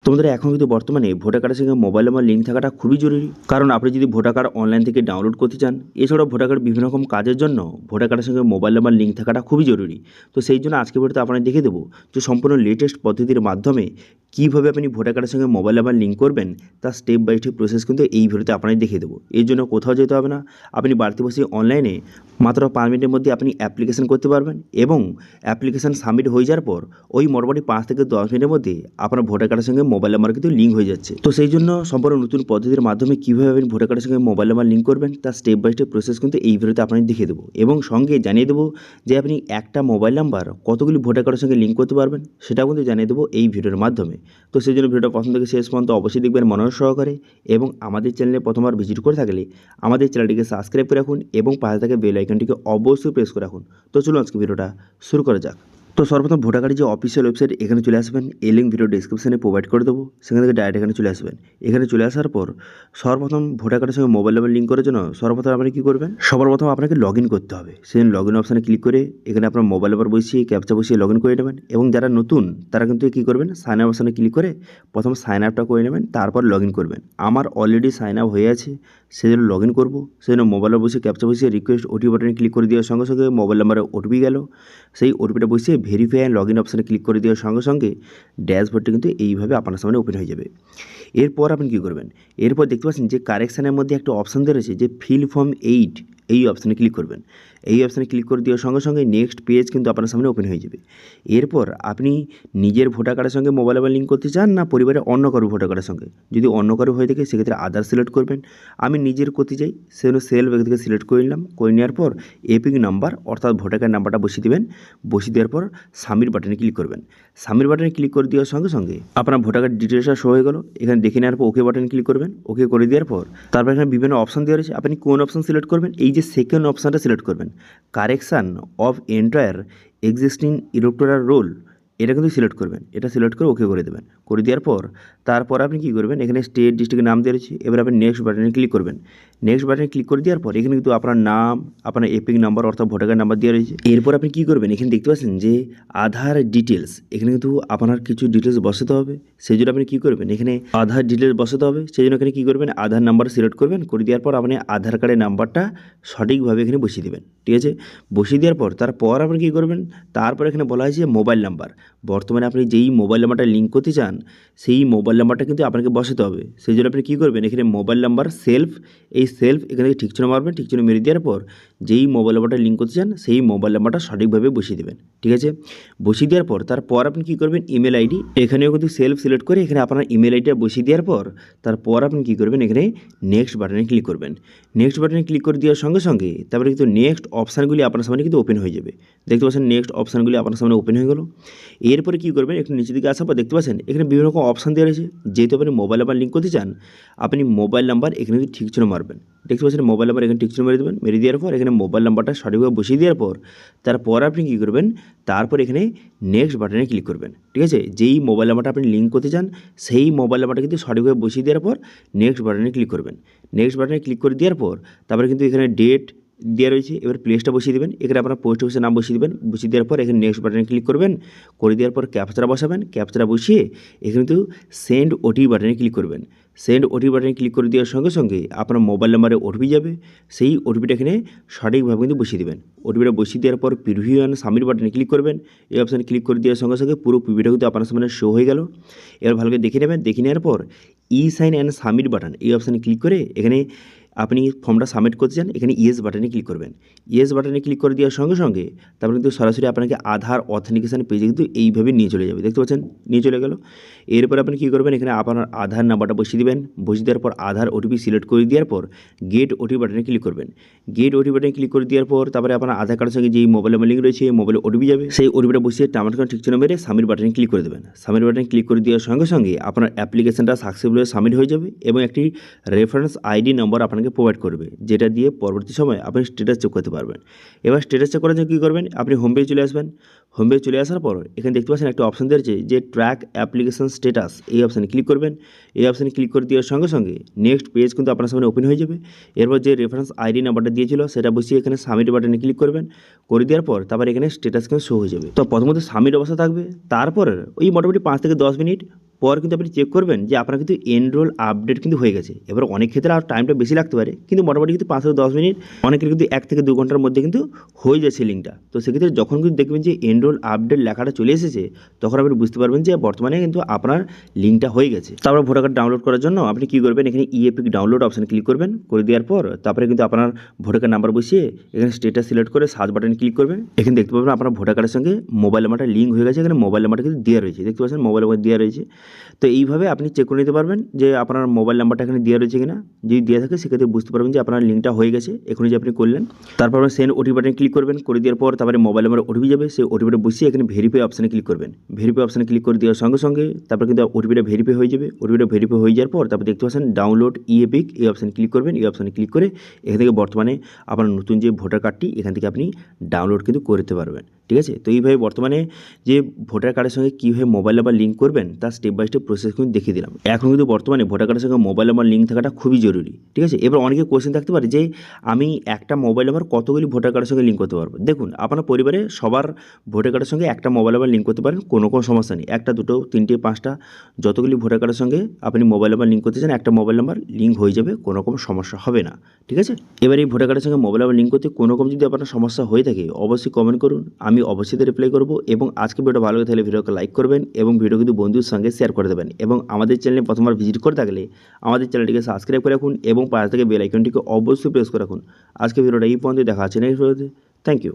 তোমাদের এখন কিন্তু বর্তমানে ভোটার কার্ডের সঙ্গে মোবাইল নাম্বার লিঙ্ক থাকাটা খুবই জরুরি। কারণ আপনি যদি ভোটার কার্ড অনলাইন থেকে ডাউনলোড করতে চান, এছাড়াও ভোটার কার্ড বিভিন্ন রকম কাজের জন্য ভোটার কার্ডের সঙ্গে মোবাইল নাম্বার লিঙ্ক থাকাটা খুবই জরুরি। তো সেই জন্য আজকে ভিডিওতে আপনাদের দেখিয়ে দেবো যে সম্পূর্ণ লেটেস্ট পদ্ধতির মাধ্যমে কীভাবে আপনি ভোটার কার্ডের সঙ্গে মোবাইল নাম্বার লিঙ্ক করবেন তার স্টেপ বাই স্টেপ প্রসেস কিন্তু এই ভিডিওতে আপনাদের দেখিয়ে দেবো। এর জন্য কোথাও যেতে হবে না, আপনি বাড়িতে বসে অনলাইনে মাত্র 5 মিনিটের মধ্যে আপনি অ্যাপ্লিকেশন করতে পারবেন এবং অ্যাপ্লিকেশন সাবমিট হয়ে যাওয়ার পর ওই মোটামুটি 5 থেকে 10 মিনিটের মধ্যে আপনার ভোটার কার্ডের সঙ্গে মোবাইল নাম্বার কিন্তু লিঙ্ক হয়ে যাচ্ছে। তো সেই জন্য সম্পূর্ণ নতুন পদ্ধতির মাধ্যমে কীভাবে আপনি ভোটার কার্ডের সঙ্গে মোবাইল নাম্বার লিঙ্ক করবেন তার স্টেপ বাই স্টেপ প্রসেস কিন্তু এই ভিডিওতে আপনাদের দেখিয়ে দেবো এবং সঙ্গে জানিয়ে দেবো যে আপনি একটা মোবাইল নাম্বার কতগুলি ভোটার কার্ডের সঙ্গে লিঙ্ক করতে পারবেন সেটাও কিন্তু জানিয়ে দেবো এই ভিডিওর মাধ্যমে। তো সেই জন্য ভিডিওটা প্রথম থেকে শেষ পর্যন্ত অবশ্যই দেখবেন মনোযোগ সহকারে এবং আমাদের চ্যানেলে প্রথমবার ভিজিট করে থাকলে আমাদের চ্যানেলটিকে সাবস্ক্রাইব করে রাখুন এবং পাশে থাকা বেল আইকনটিকে অবশ্যই প্রেস করে রাখুন। তো চলুন আজকে ভিডিওটা শুরু করা যাক। তো সর্বপ্রথম ভোটার কার্ডের যে অফিসিয়াল ওয়েবসাইট এখানে চলে আসবেন, এই লিঙ্ক ভিডিও ডিসক্রিপশনে প্রোভাইড করে দেবো, সেখান থেকে ডাইরেক্ট এখানে চলে আসবেন। এখানে চলে আসার পর সর্বপ্রথম ভোটার কার্ডের সঙ্গে মোবাইল নাম্বার লিঙ্ক করার জন্য সর্বপ্রথম আপনি কী করবেন, সবার প্রথম আপনাকে লগ ইন করতে হবে। সেই লগ ইন অপশানে ক্লিক করে এখানে আপনার মোবাইল নাম্বার বসিয়ে ক্যাপচা বসিয়ে লগ ইন করে নেবেন এবং যারা নতুন তারা কিন্তু কী করবেন, সাইন আপ অপশানে ক্লিক করে প্রথম সাইন আপটা করে নেবেন, তারপর লগ ইন করবেন। আমার অলরেডি সাইন আপ হয়ে আছে, সেই জন্য লগ ইন করবো। সেই জন্য মোবাইল বসে ক্যাপচা বসিয়ে রিকোয়েস্ট ওটিপি বাটনে ক্লিক করে দেওয়ার সঙ্গে সঙ্গে মোবাইল নাম্বারে ওটিপি গেল, সেই ওটিপিটা বসিয়ে ভেরিফাই অ্যান্ড লগ ইন অপশানে ক্লিক করে দেওয়ার সঙ্গে সঙ্গে ড্যাশবোর্ডটা কিন্তু এইভাবে আপনার সামনে ওপেন হয়ে যাবে। এরপর আপনি কী করবেন, এরপর দেখতে পাচ্ছেন যে কারেকশানের মধ্যে একটা অপশান দেওয়া রয়েছে যে ফিল ফর্ম 8, এই অপশানে ক্লিক করবেন। এই অপশানে ক্লিক করে দেওয়ার সঙ্গে সঙ্গে নেক্সট পেজ কিন্তু আপনার সামনে ওপেন হয়ে যাবে। এরপর আপনি নিজের ভোটার কার্ডের সঙ্গে মোবাইল নাম্বার লিঙ্ক করতে চান না পরিবারের অন্য কারো ভোটার কার্ডের সঙ্গে, যদি অন্য কারো হয়ে থাকে সেক্ষেত্রে আধার সিলেক্ট করবেন। আমি নিজের করতে চাই সেজন্য সেলফ থেকে সিলেক্ট করে নিলাম, করে নেওয়ার পর এপিক নাম্বার অর্থাৎ ভোটার কার্ড নাম্বারটা বসিয়ে দেবেন। বসিয়ে দেওয়ার পর সাবমিট বাটনে ক্লিক করবেন। সাবমিট বাটনে ক্লিক করে দেওয়ার সঙ্গে সঙ্গে আপনার ভোটার কার্ড ডিটেলসটা শো হয়ে গেল। এখানে দেখে নেওয়ার পর ওকে বাটনে ক্লিক করবেন। ওকে করে দেওয়ার পর তারপর এখানে বিভিন্ন অপশান দেওয়া রয়েছে, আপনি কোন অপশান সিলেক্ট করবেন, এই যে সেকেন্ড অপশানটা সিলেক্ট করবেন, correction of entire existing electoral role, এটা কিন্তু সিলেক্ট করবেন। এটা সিলেক্ট করে ওকে করে দেবেন। করে দেওয়ার পর তারপর আপনি কী করবেন, এখানে স্টেট ডিস্ট্রিক্টের নাম দিয়ে রয়েছে, এবার আপনি নেক্সট বাটনে ক্লিক করবেন। নেক্সট বাটনে ক্লিক করে দেওয়ার পর এখানে কিন্তু আপনার নাম, আপনার এপিক নাম্বার অর্থাৎ ভোটার কার্ড নাম্বার দেওয়া রয়েছে। এরপর আপনি কী করবেন, এখানে দেখতে পাচ্ছেন যে আধার ডিটেলস, এখানে কিন্তু আপনার কিছু ডিটেলস বসাতে হবে। সেই জন্য আপনি কী করবেন, এখানে আধার ডিটেলস বসাতে হবে। সেই জন্য এখানে কী করবেন, আধার নাম্বার সিলেক্ট করবেন। করে দেওয়ার পর আপনি আধার কার্ডের নাম্বারটা সঠিকভাবে এখানে বসিয়ে দেবেন। ঠিক আছে, বসিয়ে দেওয়ার পর তারপর আপনি কী করবেন, তারপর এখানে বলা হয়েছে মোবাইল নাম্বার, বর্তমানে আপনি যেই মোবাইল নাম্বারটা লিঙ্ক করতে চান সেই মোবাইল নাম্বারটা কিন্তু আপনাকে বসাতে হবে। সেই জন্য আপনি কী করবেন, এখানে মোবাইল নাম্বার সেলফ, এই সেলফ এখানে ঠিক চিহ্ন মারবেন। ঠিক চিহ্ন মেরে দেওয়ার পর যেই মোবাইল নাম্বারটা লিঙ্ক করতে চান সেই মোবাইল নাম্বারটা সঠিকভাবে বসিয়ে দেবেন। ঠিক আছে, বসিয়ে দেওয়ার পর তারপর আপনি কী করবেন, ইমেল আইডি, এখানেও কিন্তু সেলফ সিলেক্ট করে এখানে আপনার ইমেল আইডিটা বসিয়ে দেওয়ার পর তারপর আপনি কী করবেন, এখানে নেক্সট বাটনে ক্লিক করবেন। নেক্সট বাটনে ক্লিক করে দেওয়ার সঙ্গে সঙ্গে তারপরে কিন্তু নেক্সট অপশানগুলি আপনার সামনে কিন্তু ওপেন হয়ে যাবে। দেখতে পাচ্ছেন নেক্সট অপশানগুলি আপনার সামনে ওপেন হয়ে গেল। এরপরে কী করবেন, একটু নিচের দিকে আসার পর দেখতে পাচ্ছেন এখানে বিভিন্ন রকম অপশান দেওয়া রয়েছে। যেহেতু আপনি মোবাইল নাম্বার লিঙ্ক করতে চান, আপনি মোবাইল নাম্বার এখানে কিন্তু ঠিক চিহ্ন মারবেন। দেখতে পাচ্ছেন মোবাইল নাম্বার এখানে ঠিক চিহ্ন মেরে দেবেন। মেরে দেওয়ার পর এখানে মোবাইল নাম্বারটা সঠিকভাবে বসিয়ে দেওয়ার পর তারপর আপনি কী করবেন, তারপর এখানে নেক্সট বাটনে ক্লিক করবেন। ঠিক আছে, যেই মোবাইল নাম্বারটা আপনি লিঙ্ক করতে চান সেই মোবাইল নাম্বারটা কিন্তু সঠিকভাবে বসিয়ে দেওয়ার পর নেক্সট বাটনে ক্লিক করবেন। নেক্সট বাটনে ক্লিক করে দেওয়ার পর তারপরে কিন্তু এখানে ডেট দেওয়া রয়েছে, এবার প্লেসটা বসিয়ে দেবেন। এখানে আপনার পোস্ট অফিসের নাম বসিয়ে দেবেন। বসিয়ে দেওয়ার পর এখানে নেক্সট বাটনে ক্লিক করবেন। করে দেওয়ার পর ক্যাপচাটা বসাবেন। ক্যাপচাটা বসিয়ে এখানে কিন্তু সেন্ড ওটিপি বাটনে ক্লিক করবেন। সেন্ড ওটিপি বাটনে ক্লিক করে দেওয়ার সঙ্গে সঙ্গে আপনার মোবাইল নাম্বারে ওটিপি যাবে, সেই ওটিপিটা এখানে সঠিকভাবে কিন্তু বসিয়ে দেবেন। ওটিপিটা বসিয়ে দেওয়ার পর প্রিভিউ অ্যান্ড সাবমিট বাটনে ক্লিক করবেন। এই অপশানে ক্লিক করে দেওয়ার সঙ্গে সঙ্গে পুরো পিভিটা কিন্তু আপনার সামনে শো হয়ে গেল। এবার ভালো করে দেখে নেবেন। দেখে নেওয়ার পর ই সাইন অ্যান্ড সাবমিট বাটন, এই অপশানে ক্লিক করে এখানে আপনি ফর্মটা সাবমিট করতে চান, এখানে ইয়েস বাটনে ক্লিক করবেন। ইয়েস বাটনে ক্লিক করে দেওয়ার সঙ্গে সঙ্গে তারপরে কিন্তু সরাসরি আপনাকে আধার অথেন্টিকেশন পেজে কিন্তু এইভাবে নিয়ে চলে যাবে। দেখতে পাচ্ছেন নিয়ে চলে গেল। এরপর আপনি কী করবেন, এখানে আপনার আধার নাম্বারটা বসিয়ে দেবেন। বসিয়ে দেওয়ার পর আধার ওটিপি সিলেক্ট করে দেওয়ার পর গেট ওটিপি বাটনে ক্লিক করবেন। গেট ওটিপি বাটনে ক্লিক করে দেওয়ার পর তারপরে আপনার আধার কার্ডের সঙ্গে যেই মোবাইল নাম্বার লিঙ্ক রয়েছে এই মোবাইলে ওটিপি যাবে, সেই ওটিপিটা বসিয়ে টামার ঠিক চিহ্ন মেরে সাবমিট বাটনে ক্লিক করে দেবেন। সাবমিট বাটনে ক্লিক করে দেওয়ার সঙ্গে সঙ্গে আপনার অ্যাপ্লিকেশনটা সাকসেসফুলি সাবমিট হয়ে যাবে এবং একটি রেফারেন্স আইডি নম্বর আপনাকে প্রোভাইড করবে, যেটা দিয়ে পরবর্তী সময় আপনি স্ট্যাটাস চেক করতে পারবেন। এবার স্ট্যাটাস চেক করার জন্য কী করবেন, আপনি হোম পেজে চলে আসবেন। হোম পেজে চলে আসার পর এখানে দেখতে পাচ্ছেন একটা অপশান দিয়েছে যে ট্র্যাক অ্যাপ্লিকেশন স্ট্যাটাস, এই অপশানে ক্লিক করবেন। এই অপশানে ক্লিক করে দেওয়ার সঙ্গে সঙ্গে নেক্সট পেজ কিন্তু আপনার সামনে ওপেন হয়ে যাবে। এরপর যে রেফারেন্স আইডি নাম্বারটা দিয়েছিল সেটা বসিয়ে এখানে সাবমিট বাটনে ক্লিক করবেন। করে দেওয়ার পর তারপর এখানে স্ট্যাটাস কিন্তু শো হয়ে যাবে। তো প্রথমত সাবমিট অবস্থা থাকবে, তারপর ওই মোটামুটি 5 থেকে 10 মিনিট পর কিন্তু আপনি চেক করবেন যে আপনার কিন্তু এনরোল আপডেট কিন্তু হয়ে গেছে। এবার অনেক ক্ষেত্রে আর টাইমটা বেশি লাগতে পারে, কিন্তু মোটামুটি কিন্তু 5 থেকে 10 মিনিট, অনেকের কিন্তু 1 থেকে 2 ঘন্টার মধ্যে কিন্তু হয়ে যাচ্ছে লিঙ্কটা। তো সেক্ষেত্রে যখন কিন্তু দেখবেন যে এনরোল আপডেট লেখাটা চলে এসেছে, তখন আপনি বুঝতে পারবেন যে বর্তমানে কিন্তু আপনার লিঙ্কটা হয়ে গেছে। তারপর ভোটার কার্ড ডাউনলোড করার জন্য আপনি কী করবেন, এখানে ইএপিক ডাউনলোড অপশানে ক্লিক করবেন। করে দেওয়ার পর তারপরে কিন্তু আপনার ভোটার কার্ড নাম্বার বসিয়ে এখানে স্টেটাস সিলেক্ট করে সার্চ বাটনে ক্লিক করবেন। এখানে দেখতে পাবেন আপনার ভোটার কার্ডের সঙ্গে মোবাইল নাম্বারটা লিঙ্ক হয়ে গেছে। এখানে মোবাইল নাম্বারটা কিন্তু দেওয়া রয়েছে, দেখতে পাচ্ছেন মোবাইল নাম্বার দেওয়া রয়েছে। তো এইভাবে আপনি চেক করে নিতে পারবেন যে আপনার মোবাইল নাম্বারটা এখানে দেওয়া রয়েছে কিনা। যদি দেওয়া থাকে সেক্ষেত্রে বুঝতে পারবেন যে আপনার লিঙ্কটা হয়ে গেছে এখনই যে আপনি করলেন। তারপর আপনার সেন্ড ওটিপি বাটনে ক্লিক করবেন। করে দেওয়ার পর তারপরে মোবাইল নাম্বার ওটিপি যাবে, সেই ওটিপিটা বসিয়ে এখানে ভেরিফাই অপশানে ক্লিক করবেন। ভেরিফাই অপশানে ক্লিক করে দেওয়ার সঙ্গে সঙ্গে তারপর কিন্তু ওটিপিটা ভেরিফাই হয়ে যাবে। ওটিপিটা ভেরিফাই হয়ে যাওয়ার পর তারপর দেখতে পাচ্ছেন ডাউনলোড ইএপিক, এই অপশানে ক্লিক করবেন। এই অপশানে ক্লিক করে এখান থেকে বর্তমানে আপনার নতুন যে ভোটার কার্ডটি এখান থেকে আপনি ডাউনলোড কিন্তু করতে পারবেন। ঠিক আছে, তো এইভাবে বর্তমানে যে ভোটার কার্ডের সঙ্গে কীভাবে মোবাইল নাম্বার লিঙ্ক করবেন তার স্টেপ বাই স্টেপ প্রসেস কিন্তু দেখিয়ে দিলাম। এখন কিন্তু বর্তমানে ভোটার কার্ডের সঙ্গে মোবাইল নাম্বার লিঙ্ক থাকাটা খুবই জরুরি। ঠিক আছে, এবার অনেকে কোয়েশ্চেন থাকতে পারে যে আমি একটা মোবাইল নাম্বার কতগুলি ভোটার কার্ডের সঙ্গে লিঙ্ক করতে পারবো। দেখুন, আপনার পরিবারে সবার ভোটার কার্ডের সঙ্গে একটা মোবাইল নাম্বার লিঙ্ক করতে পারেন, কোনো সমস্যা নেই। একটা, দুটো, তিনটে, 5টা যতগুলি ভোটার কার্ডের সঙ্গে আপনি মোবাইল নাম্বার লিঙ্ক করতে চান, একটা মোবাইল নাম্বার লিঙ্ক হয়ে যাবে, কোনো রকম সমস্যা হবে না। ঠিক আছে, এবার এই ভোটার কার্ডের সঙ্গে মোবাইল নাম্বার লিঙ্ক করতে কোনো রকম যদি আপনার সমস্যা হয়ে থাকে অবশ্যই কমেন্ট করুন, আমি অবশ্যই রিপ্লাই করবো। এবং আজকে ভিডিওটা ভালো লাগে তাহলে ভিডিওকে লাইক করবেন এবং ভিডিও কিন্তু বন্ধুর সঙ্গে শেয়ার করে দেবেন। এবং আমাদের চ্যানেলে প্রথমবার ভিজিট করে থাকলে আমাদের চ্যানেলটিকে সাবস্ক্রাইব করে রাখুন এবং পাশে থেকে বেল আইকনটিকে অবশ্যই প্রেস করে রাখুন। আজকে ভিডিওটা এই পর্যন্ত, দেখা আছে নেক্সট ভিডিওতে। Thank you.